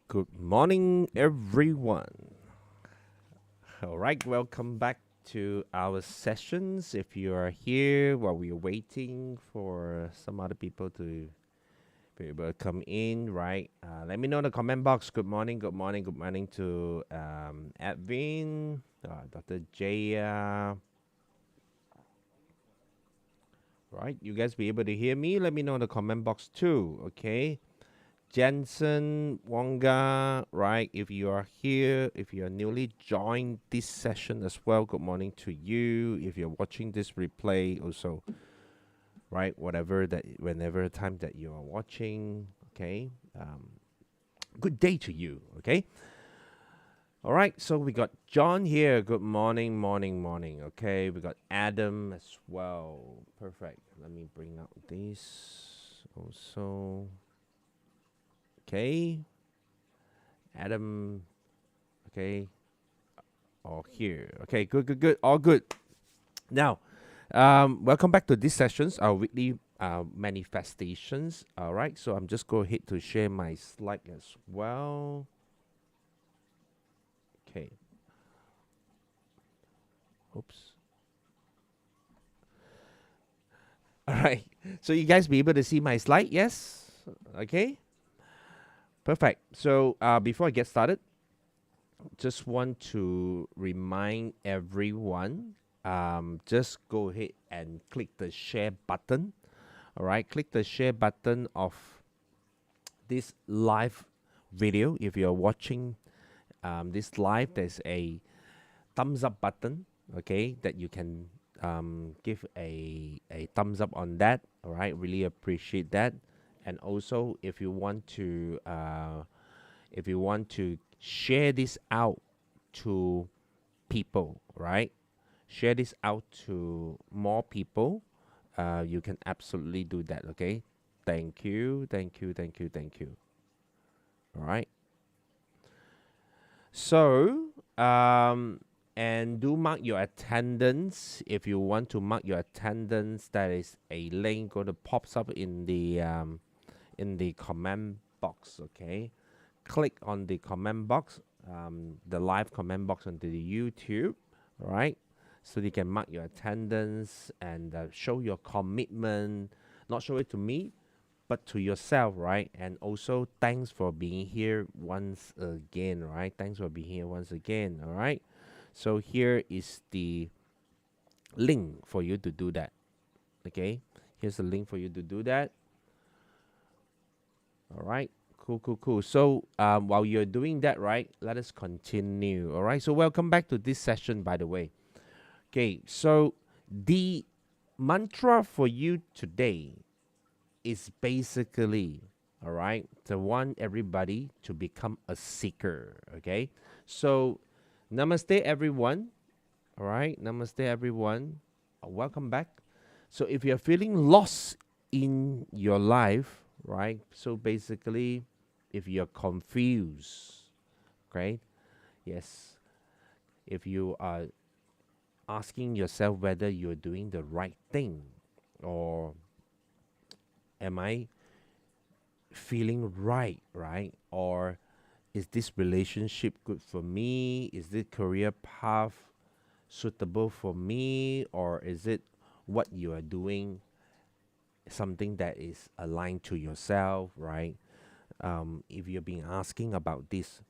Good morning, everyone. All right, welcome back to our sessions. If you are here while we're waiting for some other people to be able to come in, right? Let me know in the comment box. Good morning, good morning, good morning to Edwin, Dr. Jaya. Right, you guys be able to hear me? Let me know in the comment box too, okay? Jensen, Wonga, right? If you are here, if you are newly joined this session as well, good morning to you. If you're watching this replay, also, right? Whenever time that you are watching, okay. Good day to you, okay. All right. So we got John here. Good morning, morning, morning. Okay. We got Adam as well. Perfect. Let me bring out this also. Okay. Adam. Okay. All here. Okay, good, good, good. All good. Now, welcome back to these sessions, our weekly manifestations. All right, so I'm just go ahead to share my slide as well. Okay. Oops. All right. So you guys be able to see my slide? Yes. Okay. Perfect. So before I get started, just want to remind everyone, just go ahead and click the share button. All right, click the share button of this live video. If you're watching this live, there's a thumbs up button, okay, that you can give a thumbs up on that. All right, really appreciate that. And also, if you want to share this out to people, right? Share this out to more people. You can absolutely do that. Okay. Thank you. Thank you. Thank you. Thank you. All right. So, and do mark your attendance. If you want to mark your attendance, that is a link going to pops up in the comment box. Okay, click on the comment box, the live comment box on the YouTube. All right, so you can mark your attendance and show your commitment. Not show it to me, but to yourself, right? And also, thanks for being here once again, right? Thanks for being here once again, all right? So here is the link for you to do that, okay? Here's the link for you to do that, all right? Cool, cool, cool. So while you're doing that, right, let us continue, all right? So welcome back to this session, by the way. Okay, so the mantra for you today is basically, all right, to want everybody to become a seeker. Okay, so namaste everyone. All right, namaste everyone. Welcome back. So if you're feeling lost in your life, right, so basically if you're confused, okay, yes, if you are asking yourself whether you're doing the right thing, or am I feeling right, right? Or is this relationship good for me? Is this career path suitable for me? Or is it what you are doing something that is aligned to yourself, right? If you're being asking about this,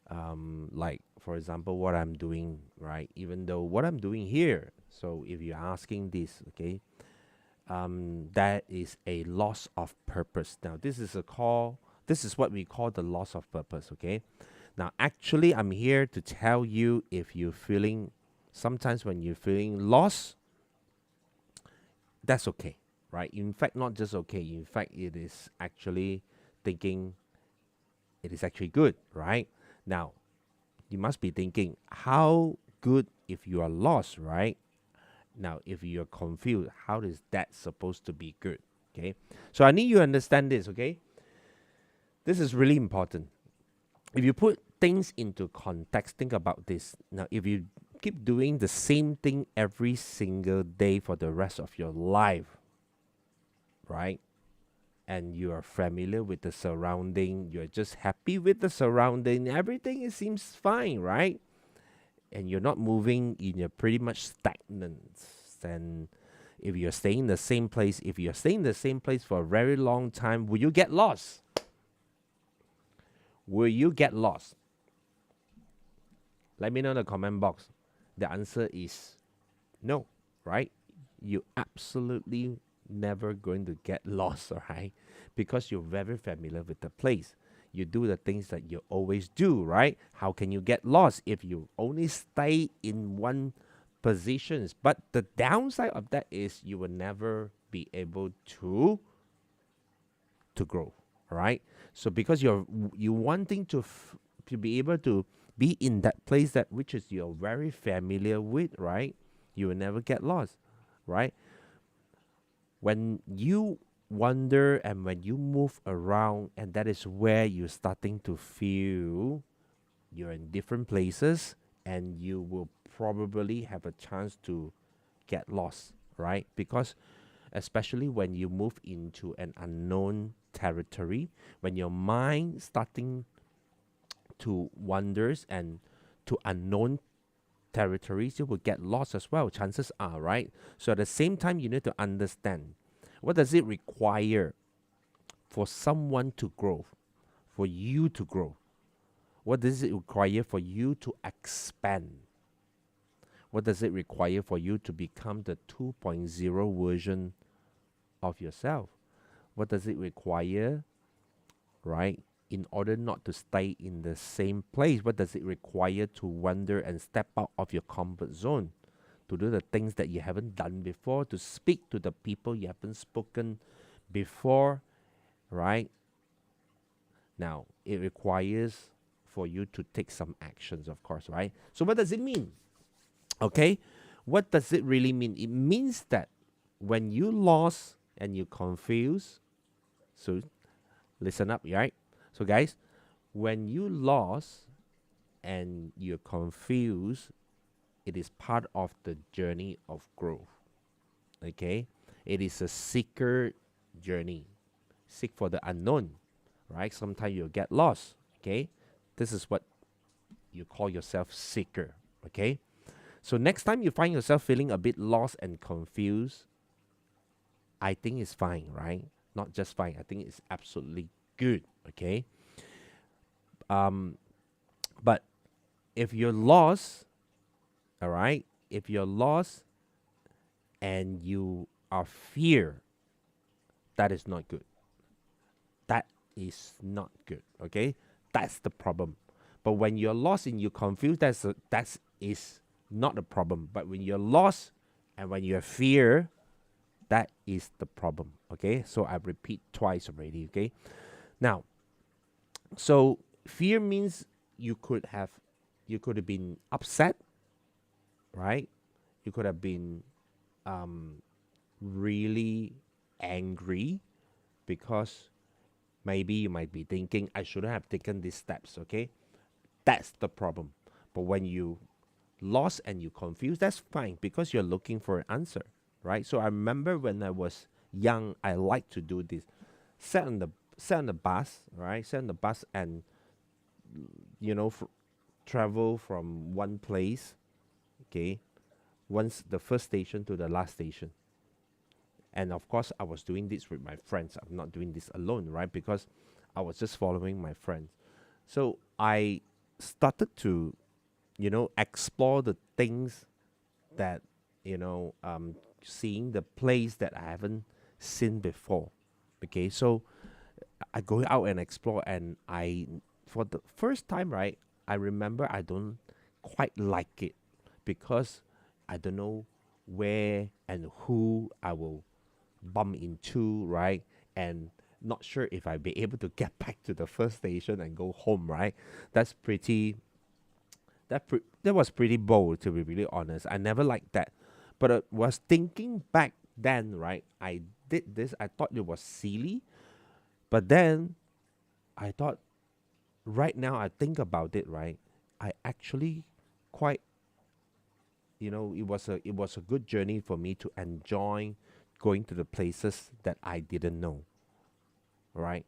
like for example, what I'm doing, right? Even though what I'm doing here, so if you're asking this, okay, that is a loss of purpose. Now, this is a call. This is what we call the loss of purpose. Okay. Now, actually, I'm here to tell you if you're feeling. Sometimes when you're feeling lost, that's okay, right? In fact, not just okay. In fact, it is actually thinking. It is actually good, right? Now, you must be thinking how good if you are lost, right? Now, if you're confused, how is that supposed to be good? Okay. So I need you to understand this, okay? This is really important. If you put things into context, think about this. Now, if you keep doing the same thing every single day for the rest of your life, right? and you are familiar with the surrounding, you're just happy with the surrounding, everything seems fine, right? And you're not moving, you're pretty much stagnant. And if you're staying in the same place, if you're staying in the same place for a very long time, will you get lost? Will you get lost? Let me know in the comment box. The answer is no, right? You absolutely never going to get lost, all right? Because you're very familiar with the place. You do the things that you always do, right? How can you get lost if you only stay in one positions? But the downside of that is you will never be able to grow, all right? So because you wanting to be able to be in that place that which is you're very familiar with, right? You will never get lost, right? When you wander and when you move around, and that is where you're starting to feel you're in different places, and you will probably have a chance to get lost, right? Because especially when you move into an unknown territory, when your mind starting to wanders and to unknown territories, you will get lost as well. Chances are, right? So at the same time, you need to understand what does it require for someone to grow, for you to grow. What does it require for you to expand? What does it require for you to become the 2.0 version of yourself? What does it require, right? In order not to stay in the same place, what does it require to wander and step out of your comfort zone? To do the things that you haven't done before, to speak to the people you haven't spoken before, right? Now, it requires for you to take some actions, of course, right? So what does it mean? Okay, what does it really mean? It means that when you lost and you confuse, so listen up, right? So guys, when you lost and you're confused, it is part of the journey of growth. Okay, it is a seeker journey. Seek for the unknown, right? Sometimes you'll get lost. Okay, this is what you call yourself seeker. Okay, so next time you find yourself feeling a bit lost and confused, I think it's fine, right? Not just fine. I think it's absolutely good. Okay, but if you're lost, all right, if you're lost and you are fear, that is not good. That is not good. Okay, that's the problem. But when you're lost and you're confused, that is not a problem. But when you're lost and when you have fear, that is the problem. Okay, so I repeat twice already. Okay, now, so fear means you could have been upset, right? You could have been really angry because maybe you might be thinking I shouldn't have taken these steps. Okay, that's the problem. But when you lost and you confused, that's fine because you're looking for an answer, right? So I remember when I was young, I liked to do this. Sat on the bus, right? Sat on the bus and travel from one place, okay, once the first station to the last station. And of course, I was doing this with my friends. I'm not doing this alone, right? Because I was just following my friends. So I started to, explore the things that, seeing the place that I haven't seen before. Okay, so I go out and explore, and for the first time, right, I remember I don't quite like it because I don't know where and who I will bump into, right? And not sure if I'll be able to get back to the first station and go home, right? That's pretty that was pretty bold, to be really honest. I never liked that. But I was thinking back then, right? I did this, I thought it was silly, but then I thought right now I think about it, right? I actually quite it was a good journey for me to enjoy going to the places that I didn't know. right?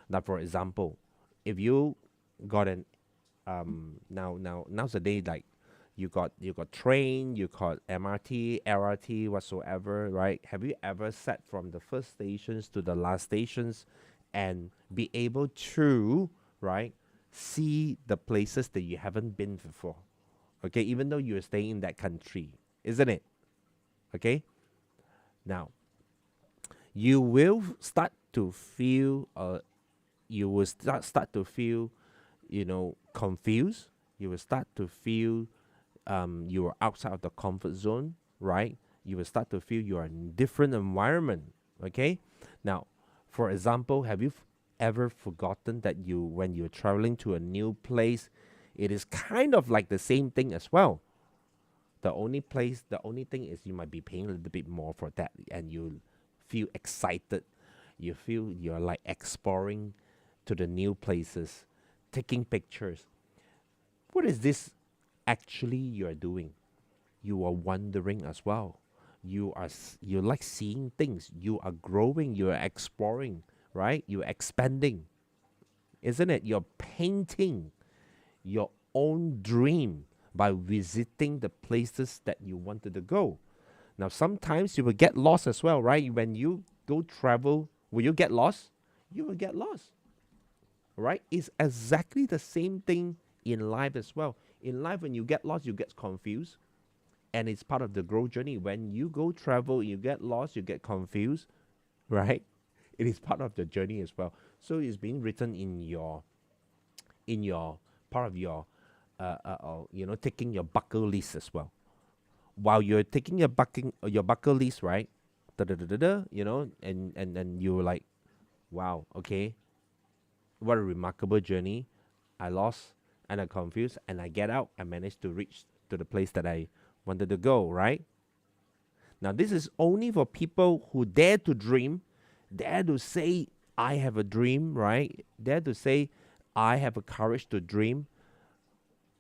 Now, for example, if you got an nowadays, like you got train, you got MRT, LRT, whatsoever, right? Have you ever sat from the first stations to the last stations and be able to, right, see the places that you haven't been before? Okay, even though you're staying in that country, isn't it? Okay, now you will start to feel confused. You will start to feel you are outside of the comfort zone, right? You will start to feel you are in different environment. Okay, now, for example, have you ever forgotten that when you're traveling to a new place, it is kind of like the same thing as well. The only thing is you might be paying a little bit more for that, and you feel excited. You feel you're like exploring to the new places, taking pictures. What is this actually you're doing? You are wondering as well. You like seeing things. You are growing. You are exploring, right? You're expanding, isn't it? You're painting your own dream by visiting the places that you wanted to go. Now, sometimes you will get lost as well, right? When you go travel, will you get lost? You will get lost, right? It's exactly the same thing in life as well. In life, when you get lost, you get confused, and it's part of the growth journey. When you go travel, you get lost, you get confused, right? It is part of the journey as well. So it's being written in your part of your taking your bucket list as well. While you're taking your bucket list, right? Da, da, da, da, da, and you're like, wow, okay, what a remarkable journey. I lost and I confused, and I get out. I managed to reach to the place that I wanted to go, right? Now, this is only for people who dare to dream, dare to say, I have a dream, right? Dare to say, I have a courage to dream,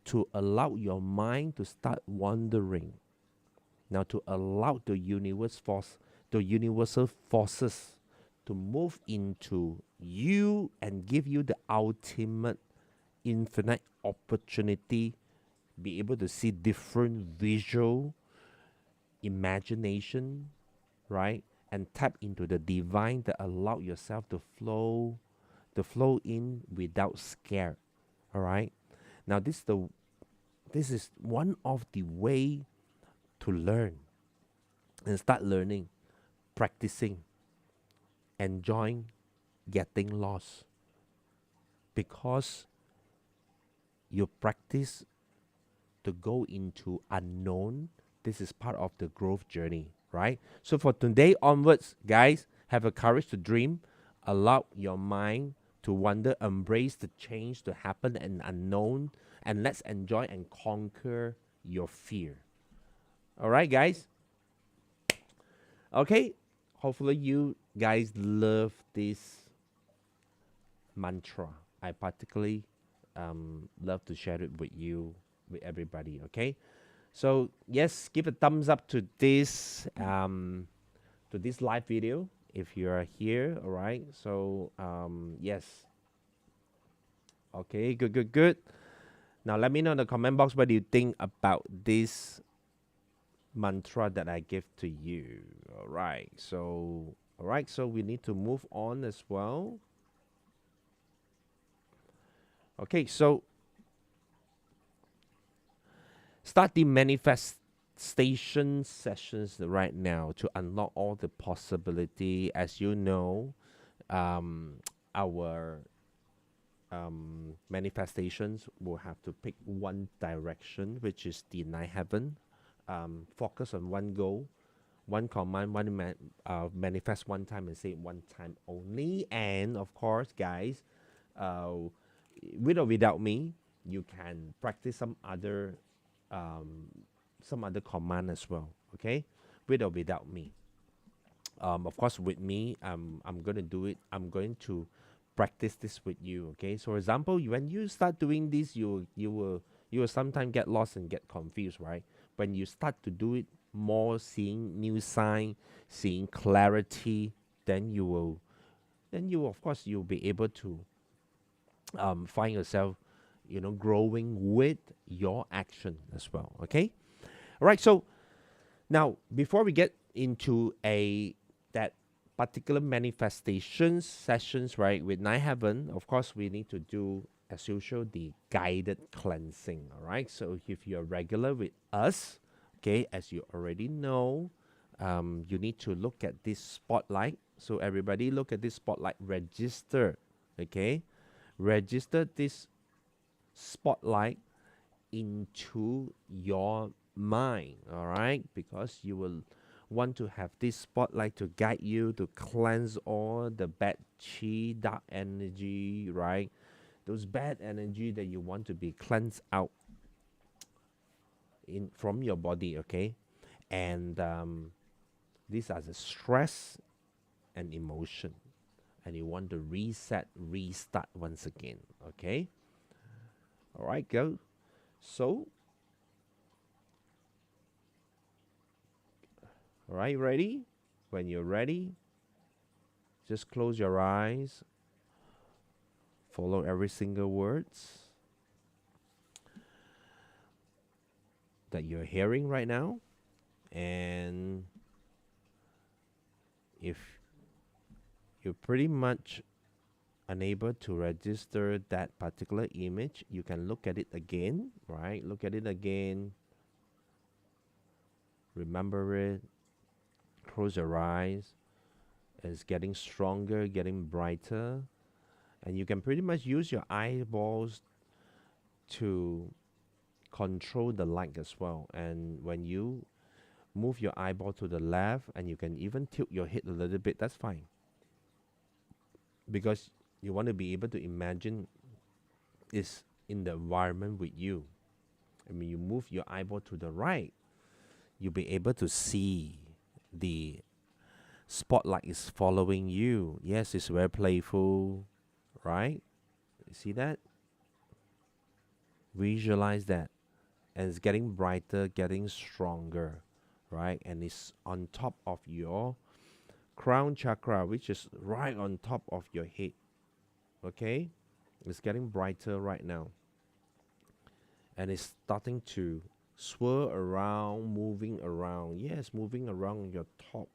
to allow your mind to start wandering. Now, to allow the universal forces to move into you and give you the ultimate infinite opportunity, be able to see different visual imagination, right? And tap into the divine that allow yourself to flow in without scare. All right. Now, this is one of the way to learn and start learning, practicing, enjoying getting lost, because you practice to go into unknown. This is part of the growth journey, right? So for today onwards, guys, have a courage to dream, allow your mind to wander, embrace the change to happen and unknown, and let's enjoy and conquer your fear. All right, guys. Okay, hopefully you guys love this mantra. I particularly love to share it with you, with everybody. Okay, so yes, give a thumbs up to this live video if you are here. All right, so yes, okay, good, good, good. Now let me know in the comment box what do you think about this mantra that I give to you. All right, so we need to move on as well. Okay, so start the manifestation sessions right now to unlock all the possibility. As you know, our manifestations will have to pick one direction, which is the night heaven. Focus on one goal, one command, manifest one time and say it one time only. And of course, guys, with or without me, you can practice some other command as well. Okay, with or without me. Of course, with me, I'm gonna do it. I'm going to practice this with you. Okay, so for example, when you start doing this, you will sometimes get lost and get confused, right? When you start to do it more, seeing new sign, seeing clarity, then you will then you, of course, you'll be able to find yourself, growing with your action as well. Okay. All right. So now, before we get into that particular manifestation sessions, right, with Night Heaven, of course, we need to do, as usual, the guided cleansing. All right. So if you're regular with us, okay, as you already know, you need to look at this spotlight. So everybody, look at this spotlight. Register. Okay, register this spotlight into your mind, all right? Because you will want to have this spotlight to guide you to cleanse all the bad chi, dark energy, right? Those bad energy that you want to be cleansed out in from your body, okay? And these are the stress and emotion, and you want to reset, restart once again, okay? All right, go. So, all right, ready? When you're ready, just close your eyes. Follow every single words that you're hearing right now. And if you're pretty much unable to register that particular image, you can look at it again, right? Look at it again. Remember it. Close your eyes. It's getting stronger, getting brighter. And you can pretty much use your eyeballs to control the light as well. And when you move your eyeball to the left, and you can even tilt your head a little bit, that's fine. Because you want to be able to imagine it's in the environment with you. And when you move your eyeball to the right, you'll be able to see the spotlight is following you. Yes, it's very playful, right? You see that? Visualize that. And it's getting brighter, getting stronger, right? And it's on top of your crown chakra, which is right on top of your head. Okay? It's getting brighter right now. And it's starting to swirl around, moving around. Yes, moving around your top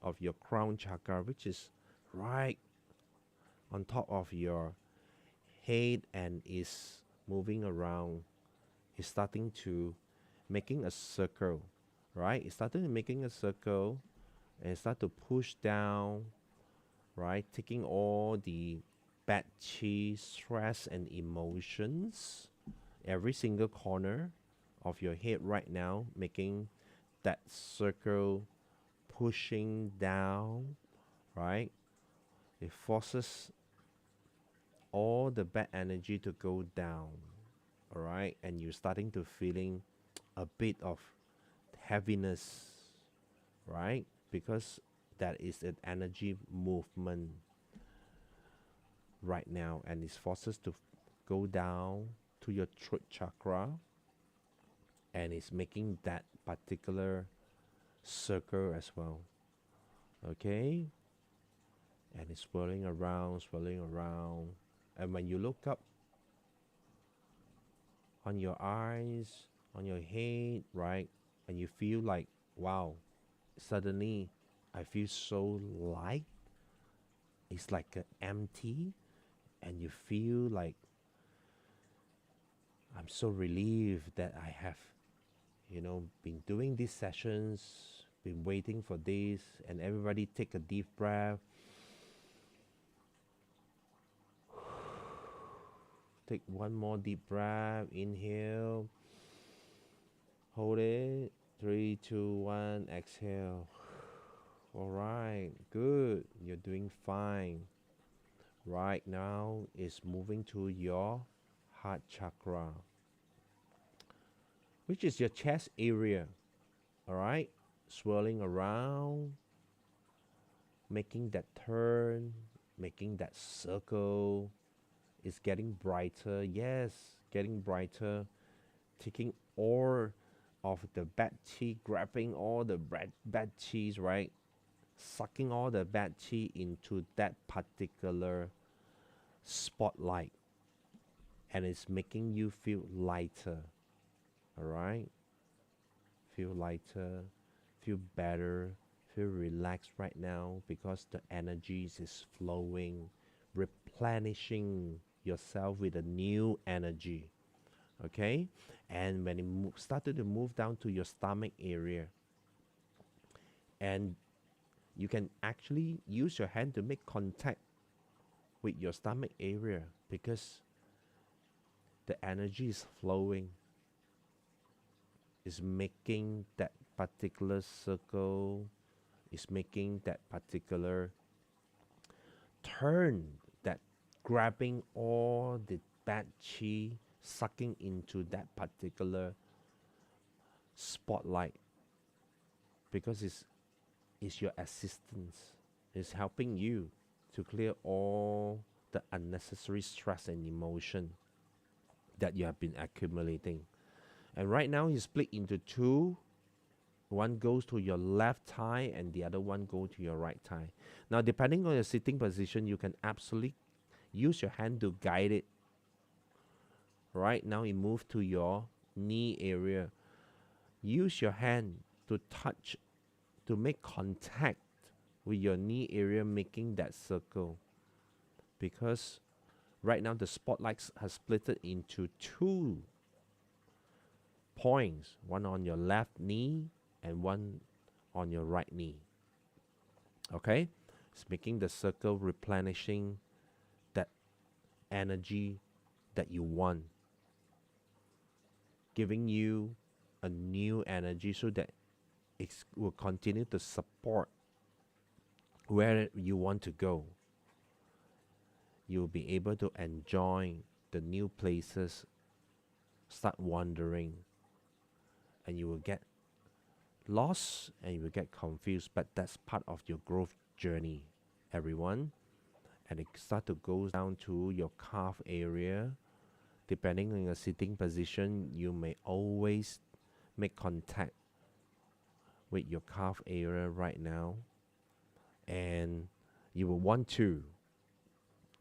of your crown chakra, which is right on top of your head, and is moving around. It's starting to making a circle, right? It's starting making a circle, and start to push down, right? Taking all the bad chi, stress, and emotions, every single corner of your head right now, making that circle, pushing down, right? It forces all the bad energy to go down, all right? And you're starting to feeling a bit of heaviness, right? Because that is an energy movement right now, and it forces to go down to your throat chakra, and it's making that particular circle as well. Okay, and it's swirling around, swirling around. And when you look up on your eyes, on your head, right, and you feel like, wow, suddenly I feel so light. It's like empty, and you feel like, I'm so relieved that I have, been doing these sessions, been waiting for this. And everybody take a deep breath. Take one more deep breath. Inhale. Hold it. 3, 2, 1. Exhale. All right. Good. You're doing fine. Right now, it's moving to your heart chakra, which is your chest area. All right. Swirling around, making that turn, making that circle. It's getting brighter. Yes, getting brighter. Taking all of the bad chi, grabbing all the bad cheese, right? sucking all the bad chi into that particular spotlight, and it's making you feel lighter. All right, feel lighter, feel better, feel relaxed right now because the energies is flowing, replenishing yourself with a new energy. Okay, and when it started to move down to your stomach area, and you can actually use your hand to make contact with your stomach area because the energy is flowing, is making that particular circle, is making that particular turn, that grabbing all the bad chi, sucking into that particular spotlight because it's your assistance. It's helping you to clear all the unnecessary stress and emotion that you have been accumulating. And right now he's split into two. One goes to your left thigh and the other one go to your right thigh. Now, depending on your sitting position, you can absolutely use your hand to guide it. Right now, it moved to your knee area. Use your hand to touch, to make contact with your knee area, making that circle. Because right now, the spotlights has split it into two points, one on your left knee and one on your right knee. Okay, it's making the circle, replenishing that energy that you want, giving you a new energy so that it will continue to support where you want to go. You'll be able to enjoy the new places, start wandering, and you will get lost and you will get confused, but that's part of your growth journey, everyone. And it start to go down to your calf area. Depending on your sitting position, you may always make contact with your calf area right now, and you will want to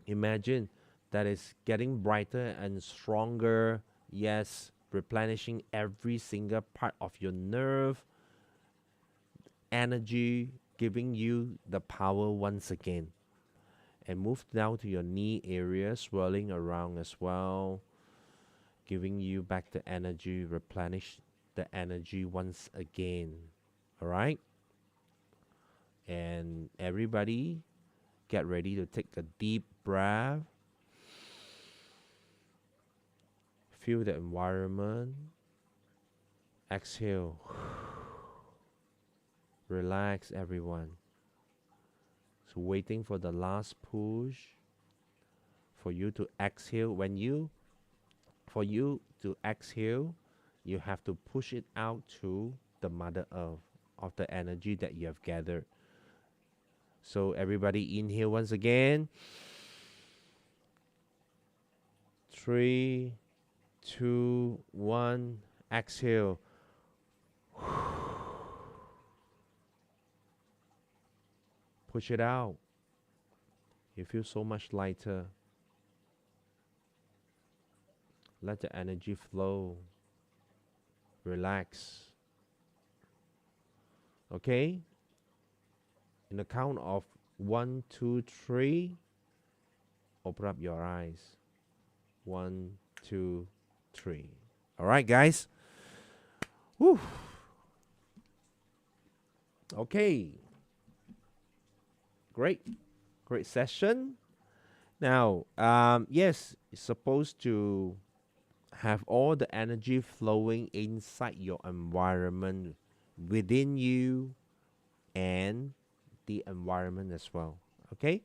imagine that it's getting brighter and stronger. Yes, replenishing every single part of your nerve energy, giving you the power once again. And move down to your knee area, swirling around as well, giving you back the energy, replenish the energy once again. All right, and everybody get ready to take a deep breath. Feel the environment. Exhale. Relax, everyone. So waiting for the last push for you to exhale. For you to exhale, you have to push it out to the Mother Earth of the energy that you have gathered. So everybody inhale once again. 3, 2, 1. Exhale. Push it out. You feel so much lighter. Let the energy flow. Relax. Okay? In the count of 1, 2, 3, open up your eyes. 1, 2, 3. All right, guys. Whew. Okay. Great session. Now, yes, it's supposed to have all the energy flowing inside your environment, within you, and the environment as well. Okay,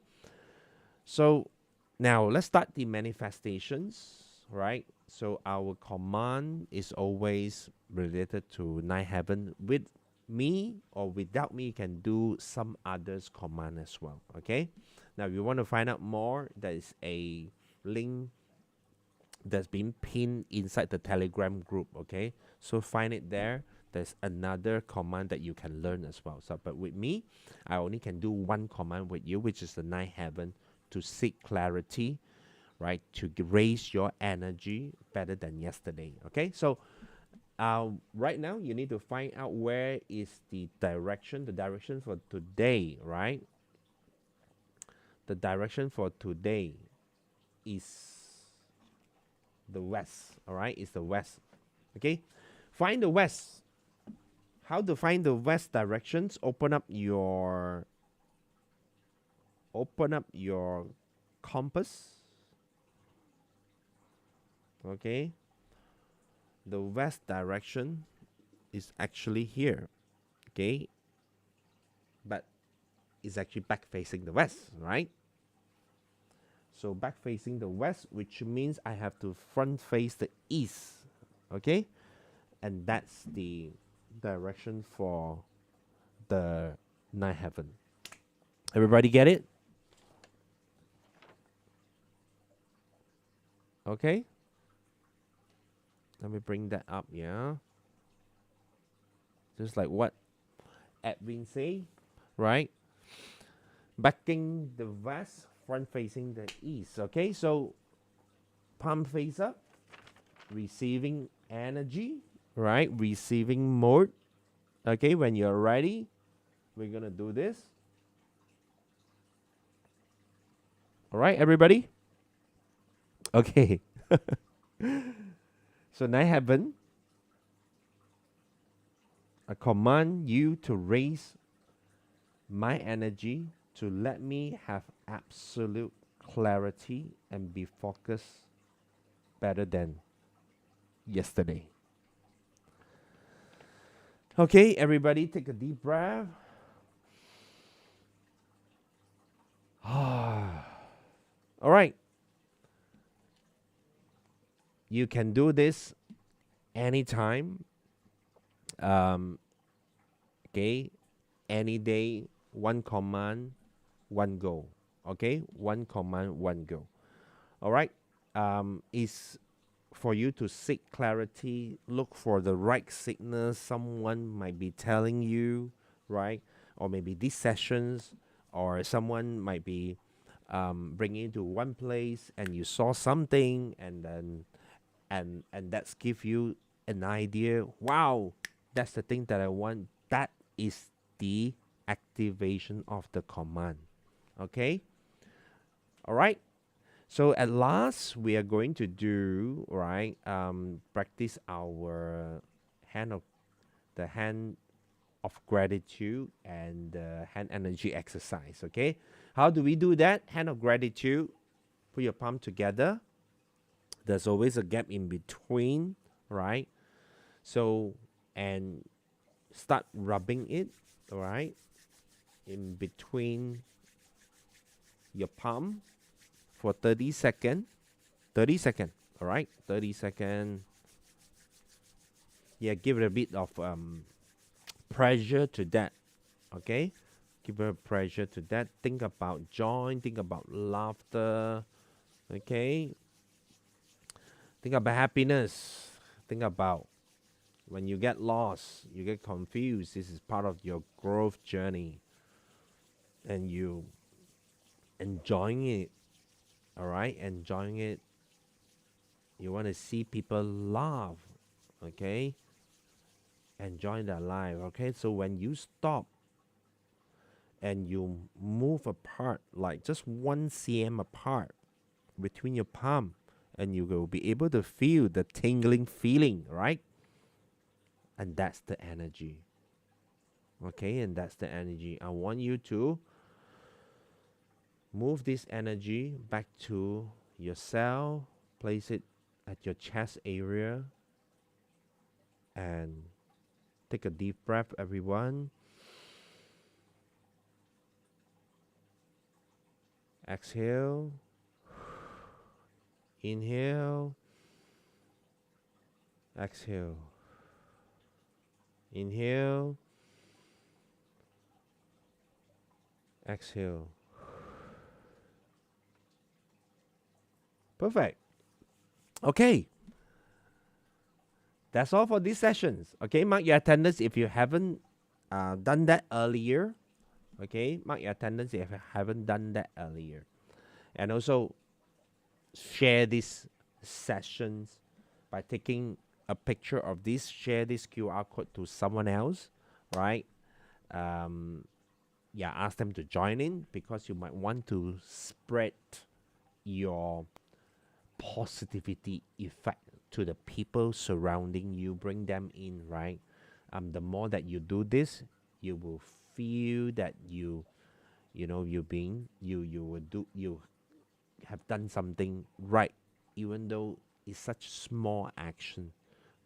so now let's start the manifestations. Right, so our command is always related to nine heaven. With me or without me, you can do some others command as well. Okay, now if you want to find out more, there is a link that's been pinned inside the Telegram group. Okay, so find it there. there's another command that you can learn as well. So, but with me, I only can do one command with you, which is the ninth heaven, to seek clarity, right? To raise your energy better than yesterday. Okay, so right now you need to find out where is the direction for today, right? The direction for today is the west, all right? It's the west. Okay, find the west. How to find the west directions? Open up your compass. Okay, the west direction is actually here. Okay, but it's actually back facing the west, right? So back facing the west, which means I have to front face the east. Okay, and that's the direction for the ninth heaven. Everybody get it? Okay. Let me bring that up, yeah. Just like what Edwin say, right? Backing the west, front facing the east. Okay, so palm face up, receiving energy, right? Receiving mode. Okay, when you're ready, we're gonna do this. All right, everybody? Okay. So ninth heaven, I command you to raise my energy to let me have absolute clarity and be focused better than yesterday. Okay, everybody, take a deep breath. All right. You can do this anytime. Okay, any day, one command, one goal. Okay, one command, one goal. All right. Is for you to seek clarity, look for the right signal someone might be telling you, right? Or maybe these sessions, or someone might be bringing you to one place and you saw something, and then and that's give you an idea. Wow, that's the thing that I want. That is the activation of the command. Okay. All right. So at last, we are going to do, right, practice our hand of the hand of gratitude and hand energy exercise. Okay, how do we do that? Hand of gratitude. Put your palm together. There's always a gap in between, right? So, and start rubbing it, all right, in between your palm for 30 seconds. 30 seconds, all right? 30 seconds. Yeah, give it a bit of pressure to that, okay? Give it a pressure to that. Think about joy, think about laughter, okay? Think about happiness. Think about when you get lost, you get confused. This is part of your growth journey. And you enjoying it, all right? Enjoying it. You want to see people laugh, okay? Enjoy their life, okay? So when you stop and you move apart, like just 1 cm apart between your palm, and you will be able to feel the tingling feeling, right? And that's the energy, okay? And that's the energy. I want you to move this energy back to your cell, place it at your chest area, and take a deep breath, everyone. Exhale. Inhale. Exhale. Inhale. Exhale. Perfect. Okay. That's all for these sessions. Okay, mark your attendance if you haven't done that earlier. Okay, mark your attendance if you haven't done that earlier. And also share these sessions by taking a picture of this, share this QR code to someone else, right? Yeah, ask them to join in because you might want to spread your positivity effect to the people surrounding you, bring them in, right? The more that you do this, you will feel that you know you will do you have done something right, even though it's such small action,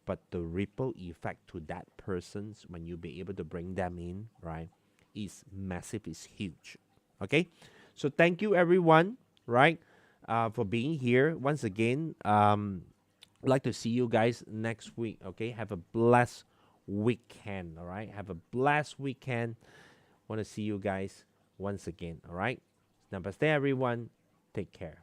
but the ripple effect to that person's when you be able to bring them in, right, is massive, is huge. Okay, so thank you everyone, right, for being here once again. I'd like to see you guys next week. Okay, have a blessed weekend. All right, have a blessed weekend. Want to see you guys once again. All right, namaste everyone, take care.